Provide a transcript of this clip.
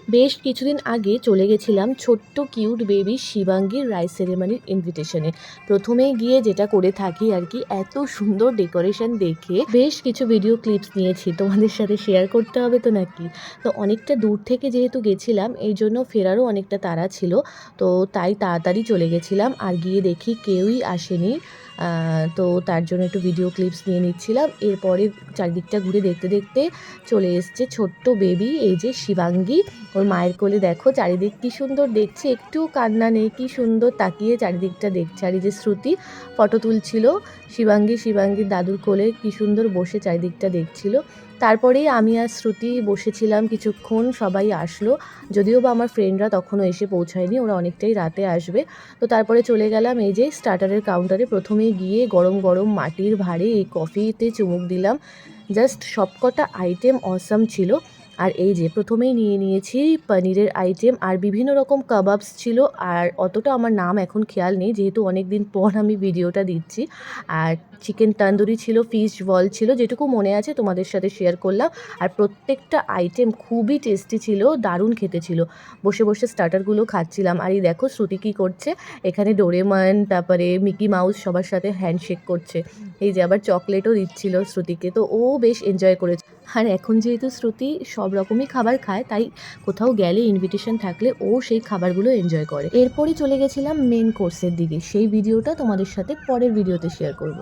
বেশ কিছুদিন আগে চলে গেছিলাম ছোট্ট কিউট বেবি শিবাঙ্গীর রাইস সেরেমনির ইনভিটেশনে। প্রথমেই গিয়ে যেটা করে থাকি আর কি, এত সুন্দর ডেকোরেশন দেখে বেশ কিছু ভিডিও ক্লিপস নিয়েছি, তোমাদের সাথে শেয়ার করতে হবে তো নাকি। তো অনেকটা দূর থেকে যেহেতু গেছিলাম, এই জন্য ফেরারও অনেকটা তাড়া ছিল, তো তাই তাড়াতাড়ি চলে গেছিলাম। আর গিয়ে দেখি কেউই আসেনি, তো তার জন্য একটু ভিডিও ক্লিপস নিয়ে নিচ্ছিলাম। এরপরে চারিদিকটা ঘুরে দেখতে দেখতে চলে এসছে ছোট্ট বেবি, এই যে শিবাঙ্গী। ওর মায়ের কোলে দেখো চারিদিক কি সুন্দর দেখছে, একটু কান্না নেই, কি সুন্দর তাকিয়ে চারিদিকটা দেখছে। আর এই যে শ্রুতি ফটো তুলছিল শিবাঙ্গীর দাদুর কোলে, কি সুন্দর বসে চারিদিকটা দেখছিল। তারপরেই আমি আর শ্রুতি বসেছিলাম কিছুক্ষণ, সবাই আসলো, যদিও বা আমার ফ্রেন্ডরা তখনও এসে পৌঁছায়নি, ওরা অনেকটাই রাতে আসবে। তো তারপরে চলে গেলাম এই যে স্টার্টারের কাউন্টারে। প্রথমেই গিয়ে গরম গরম মাটির ভাঁড়ে এই কফিতে চুমুক দিলাম। জাস্ট সবকটা আইটেম অসাম ছিল। আর এই যে প্রথমেই নিয়ে নিয়েছি পনিরের আইটেম, আর বিভিন্ন রকম কাবাবস ছিল, আর অতটা আমার নাম এখন খেয়াল নেই যেহেতু অনেক দিন পর আমি ভিডিওটা দিচ্ছি। আর চিকেন তন্দুরি ছিল, ফিশ বল ছিল, যেটুকু মনে আছে তোমাদের সাথে শেয়ার করলাম। আর প্রত্যেকটা আইটেম খুবই টেস্টি ছিল, দারুণ খেতে ছিল। বসে বসে স্টার্টারগুলো খাচ্ছিলাম। আর এই দেখো শ্রুতি কী করছে, এখানে ডোরেমন তারপরে মিকি মাউস সবার সাথে হ্যান্ডশেক করছে। এই যে আবার চকলেটও দিচ্ছিল শ্রুতিকে, তো ও বেশ এনজয় করেছে। আর এখন যেহেতু শ্রুতি সব রকমই খাবার খায়, তাই কোথাও গেলে ইনভিটেশন থাকলে ও সেই খাবারগুলো এনজয় করে। এরপরই চলে গেছিলাম মেন কোর্সের দিকে, সেই ভিডিওটা তোমাদের সাথে পরের ভিডিওতে শেয়ার করব।